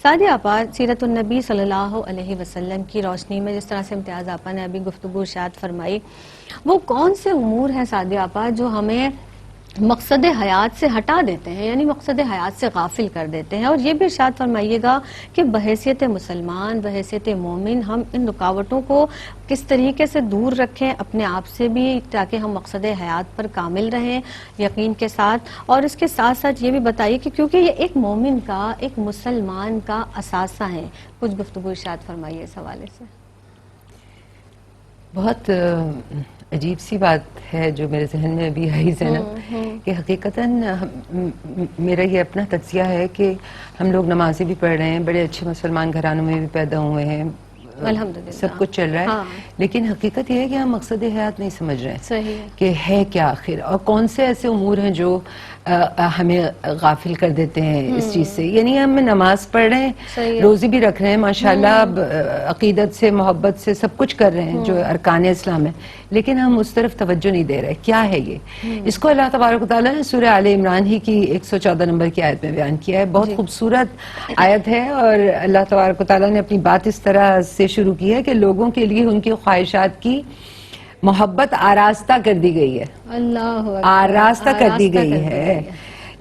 سعدیہ آپا، سیرت النبی صلی اللہ علیہ وسلم کی روشنی میں جس طرح سے امتیاز آپا نے ابھی گفتگو ارشاد فرمائی، وہ کون سے امور ہیں سعدیہ آپا جو ہمیں مقصد حیات سے ہٹا دیتے ہیں، یعنی مقصد حیات سے غافل کر دیتے ہیں؟ اور یہ بھی ارشاد فرمائیے گا کہ بحیثیت مسلمان، بحیثیت مومن، ہم ان رکاوٹوں کو کس طریقے سے دور رکھیں اپنے آپ سے بھی، تاکہ ہم مقصد حیات پر کامل رہیں یقین کے ساتھ، اور اس کے ساتھ ساتھ یہ بھی بتائیے کہ کیونکہ یہ ایک مومن کا، ایک مسلمان کا اثاثہ ہیں، کچھ گفتگو ارشاد فرمائیے اس حوالے سے۔ بہت عجیب سی بات ہے جو میرے ذہن میں ابھی آئی زینب، کہ حقیقتاً میرا یہ اپنا تجزیہ ہے کہ ہم لوگ نمازیں بھی پڑھ رہے ہیں، بڑے اچھے مسلمان گھرانوں میں بھی پیدا ہوئے ہیں، الحمدللہ سب کچھ چل رہا ہے، لیکن حقیقت یہ ہے کہ ہم مقصد حیات نہیں سمجھ رہے ہیں صحیح ہے کہ ہے کیا آخر، اور کون سے ایسے امور ہیں جو ہمیں غافل کر دیتے ہیں اس چیز سے۔ یعنی ہم نماز پڑھ رہے ہیں، روزی بھی رکھ رہے ہیں ماشاءاللہ، عقیدت سے، محبت سے سب کچھ کر رہے ہیں جو ارکان اسلام ہے، لیکن ہم اس طرف توجہ نہیں دے رہے۔ کیا ہے یہ؟ اس کو اللہ تبارک و تعالیٰ نے سورہ آل عمران ہی کی 114 نمبر کی آیت میں بیان کیا ہے۔ بہت خوبصورت آیت ہے، اور اللہ تبارک و تعالیٰ نے اپنی بات اس طرح سے شروع کی ہے کہ لوگوں کے لیے ان کی خواہشات کی محبت آراستہ کر دی گئی ہے، اللہ آراستہ کر دی گئی ہے،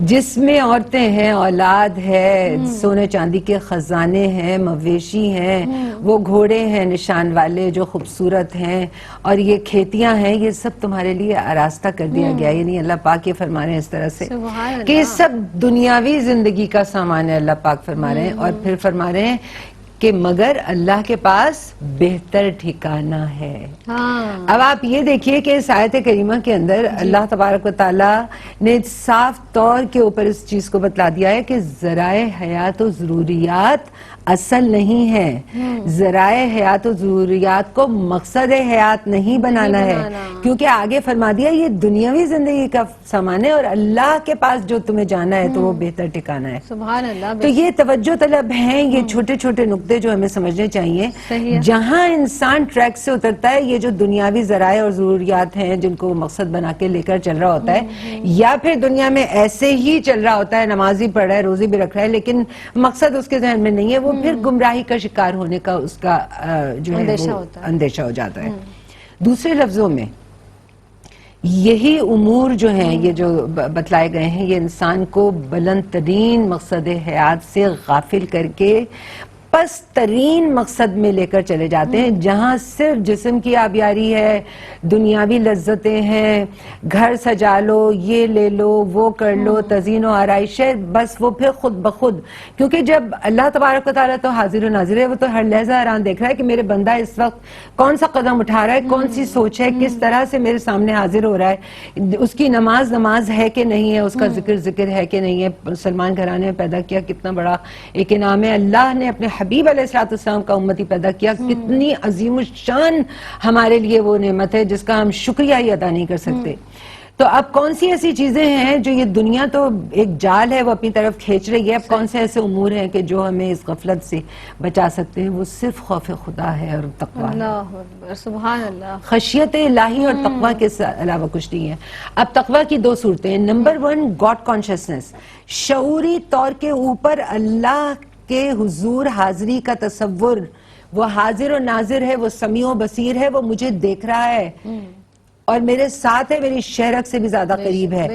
جس میں عورتیں ہیں، اولاد ہے، سونے چاندی کے خزانے ہیں، مویشی ہیں، وہ گھوڑے ہیں نشان والے جو خوبصورت ہیں، اور یہ کھیتیاں ہیں، یہ سب تمہارے لیے آراستہ کر دیا گیا۔ یعنی اللہ پاک یہ فرما رہے ہیں اس طرح سے کہ یہ سب دنیاوی زندگی کا سامان ہے، اللہ پاک فرما رہے ہیں، اور پھر فرما رہے ہیں کہ مگر اللہ کے پاس بہتر ٹھکانہ ہے۔ اب آپ یہ دیکھیے کہ اس آیت کریمہ کے اندر اللہ تبارک و تعالیٰ نے صاف طور کے اوپر اس چیز کو بتلا دیا ہے کہ ذرائع حیات و ضروریات اصل نہیں ہے، ذرائع حیات و ضروریات کو مقصد حیات نہیں بنانا ہے، کیونکہ آگے فرما دیا یہ دنیاوی زندگی کا سامان ہے، اور اللہ کے پاس جو تمہیں جانا ہے تو وہ بہتر ٹھکانہ ہے۔ سبحان اللہ۔ تو یہ توجہ طلب ہیں، یہ چھوٹے چھوٹے نقطے جو ہمیں سمجھنے چاہیے۔ جہاں انسان ٹریک سے اترتا ہے، یہ جو دنیاوی ذرائع اور ضروریات ہیں جن کو مقصد بنا کے لے کر چل رہا ہوتا ہے، یا پھر دنیا میں ایسے ہی چل رہا ہوتا ہے، نماز بھی پڑھ رہا ہے، روزی بھی رکھ رہا ہے، لیکن مقصد اس کے ذہن میں نہیں ہے، وہ پھر گمراہی کا شکار ہونے کا اس کا جو ہے اندیشہ ہو جاتا ہے۔ دوسرے لفظوں میں یہی امور جو ہیں، یہ جو بتلائے گئے ہیں، یہ انسان کو بلند ترین مقصد حیات سے غافل کر کے پست ترین مقصد میں لے کر چلے جاتے ہیں، جہاں صرف جسم کی آبیاری ہے، دنیاوی لذتیں ہیں، گھر سجا لو، یہ لے لو، وہ کر لو، تزئین و آرائش ہے، بس وہ پھر خود بخود، کیونکہ جب اللہ تبارک و تعالیٰ تو حاضر و ناظر ہے، وہ تو ہر لحظہ حیران دیکھ رہا ہے کہ میرے بندہ اس وقت کون سا قدم اٹھا رہا ہے، کون سی سوچ ہے، کس طرح سے میرے سامنے حاضر ہو رہا ہے، اس کی نماز ہے کہ نہیں ہے، اس کا ذکر ہے کہ نہیں ہے۔ سلمان گھرانے میں پیدا کیا، کتنا بڑا ایک انعام ہے، اللہ نے اپنے حبیب علیہ السلام کا امتی پیدا کیا، کتنی عظیم الشان ہمارے لیے وہ نعمت ہے جس کا ہم شکریہ ہی ادا نہیں کر سکتے۔ تو اب کون سی ایسی چیزیں ہیں جو یہ دنیا تو ایک جال ہے، وہ اپنی طرف کھینچ رہی ہے، اب کون سے ایسے امور ہیں کہ جو ہمیں اس غفلت سے بچا سکتے ہیں؟ وہ صرف خوف خدا ہے اور تقویٰ ہے۔ اللہ اکبر، سبحان اللہ۔ خشیت الہی اور تقویٰ کے علاوہ کچھ نہیں ہے۔ اب تقویٰ کی دو صورتیں ہیں۔ نمبر 1 گاڈ کانشسنس، شعوری طور کے اوپر اللہ کے حضور حاضری کا تصور، وہ حاضر و ناظر ہے، وہ سمیع و بصیر ہے، وہ مجھے دیکھ رہا ہے اور میرے ساتھ ہے، میری شہرک سے بھی زیادہ قریب ہے۔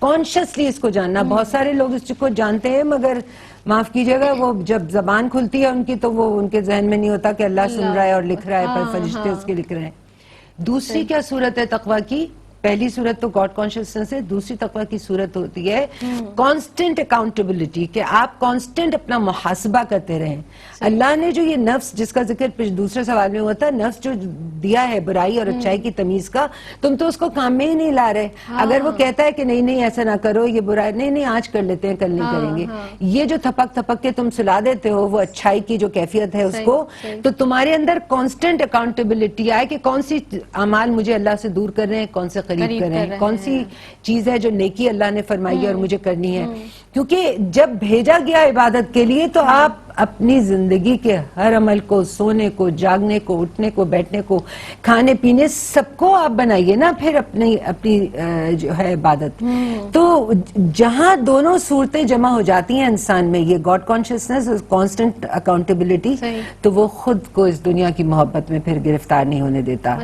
کانشسلی اس کو جاننا، بہت سارے لوگ اس کو جانتے ہیں، مگر معاف کیجئے گا وہ جب زبان کھلتی ہے ان کی تو وہ ان کے ذہن میں نہیں ہوتا کہ اللہ سن رہا ہے اور لکھ رہا ہے، پر فرشتے اس کے لکھ رہے ہیں۔ دوسری کیا صورت ہے تقویٰ کی؟ پہلی صورت تو گاڈ کانشسنس ہے، دوسری تقویٰ کی صورت ہوتی ہے کانسٹنٹ اکاؤنٹیبلٹی، کہ آپ کانسٹنٹ اپنا محاسبہ کرتے رہیں۔ اللہ نے جو یہ نفس جس کا ذکر دوسرے سوال میں ہوا تھا، نفس جو دیا ہے برائی اور اچھائی کی تمیز کا، تم تو اس کو کام میں ہی نہیں لا رہے۔ اگر وہ کہتا ہے کہ نہیں ایسا نہ کرو، یہ برائی نہیں آج کر لیتے ہیں، کل نہیں کریں گے، یہ جو تھپک کے تم سلا دیتے ہو وہ اچھائی کی جو کیفیت ہے اس کو، تو تمہارے اندر کانسٹنٹ اکاؤنٹیبلٹی آئے کہ کون سی اعمال مجھے اللہ سے دور کر رہے ہیں، کون سے قریب کر رہے ہیں، کون سی چیز ہے جو نیکی اللہ نے فرمائی ہے اور مجھے کرنی ہے۔ کیونکہ جب بھیجا گیا عبادت کے لیے تو آپ اپنی زندگی کے ہر عمل کو، سونے کو، جاگنے کو، اٹھنے کو، بیٹھنے کو، کھانے پینے، سب کو آپ بنائیے نا پھر اپنی جو ہے عبادت. تو جہاں دونوں صورتیں جمع ہو جاتی ہیں انسان میں، یہ گاڈ کانشیسنس اور کانسٹنٹ اکاؤنٹیبلٹی، تو وہ خود کو اس دنیا کی محبت میں پھر گرفتار نہیں ہونے دیتا.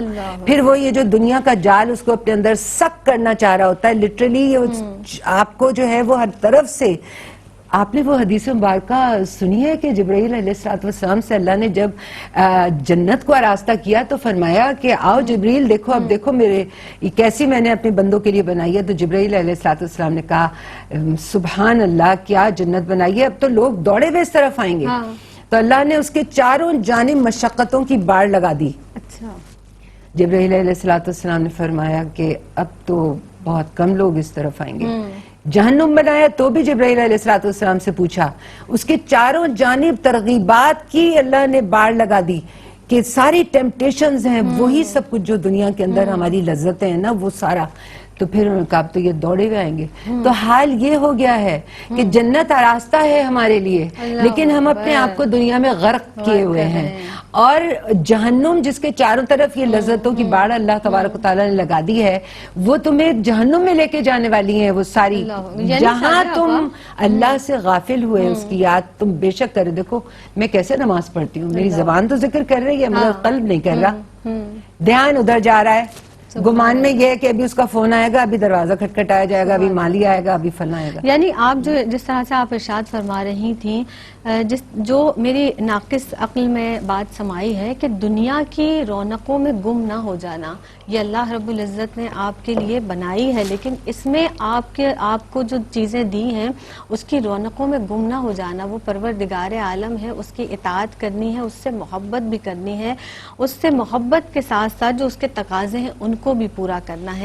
پھر وہ یہ جو دنیا کا جال اس کو اپنے اندر سک کرنا چاہ رہا ہوتا ہے، لٹرلی آپ کو جو ہے وہ ہر طرف سے. آپ نے وہ حدیث مبارکہ سنی ہے کہ جبرائیل علیہ السلام سے اللہ نے جب جنت کو آراستہ کیا تو فرمایا کہ آؤ جبریل دیکھو، اب دیکھو میرے کیسی میں نے اپنے بندوں کے لیے بنائی ہے. تو جبرائیل علیہ السلام نے کہا سبحان اللہ، کیا جنت بنائی ہے، اب تو لوگ دوڑے ہوئے اس طرف آئیں گے. تو اللہ نے اس کے چاروں جانب مشقتوں کی باڑ لگا دی. اچھا. جبرائیل علیہ السلام نے فرمایا کہ اب تو بہت کم لوگ اس طرف آئیں گے. جہنم بنایا تو بھی جبرائیل علیہ السلام سے پوچھا، اس کے چاروں جانب ترغیبات کی اللہ نے باڑ لگا دی کہ ساری ٹیمپٹیشنز ہیں، وہی سب کچھ جو دنیا کے اندر ہماری لذتیں ہیں نا، وہ سارا. تو پھر انہوں نے کہا تو یہ دوڑے ہوئے آئیں گے. تو حال یہ ہو گیا ہے کہ جنت آراستہ ہے ہمارے لیے، لیکن ہم اپنے آپ کو دنیا میں غرق کیے ہوئے ہیں. اور جہنم جس کے چاروں طرف یہ لذتوں کی باڑ اللہ تبارک و تعالیٰ نے لگا دی ہے، وہ تمہیں جہنم میں لے کے جانے والی ہیں وہ ساری. جہاں تم اللہ سے غافل ہوئے، اس کی یاد تم بے شک کرے. دیکھو میں کیسے نماز پڑھتی ہوں، میری زبان تو ذکر کر رہی ہے مگر قلب نہیں کر رہا، دھیان ادھر جا رہا ہے. گمان میں یہ ہے کہ ابھی اس کا فون آئے گا، ابھی دروازہ کھٹکھٹایا جائے گا، ابھی مالی آئے گا، ابھی فلاں آئے گا. یعنی آپ جس طرح سے آپ ارشاد فرما رہی تھیں، جو میری ناقص عقل میں بات سمائی ہے کہ دنیا کی رونقوں میں گم نہ ہو جانا، یہ اللہ رب العزت نے آپ کے لیے بنائی ہے، لیکن اس میں آپ کو جو چیزیں دی ہیں اس کی رونقوں میں گم نہ ہو جانا. وہ پروردگار عالم ہے، اس کی اطاعت کرنی ہے، اس سے محبت بھی کرنی ہے، اس سے محبت کے ساتھ ساتھ جو اس کے تقاضے ہیں ان کو بھی پورا کرنا ہے.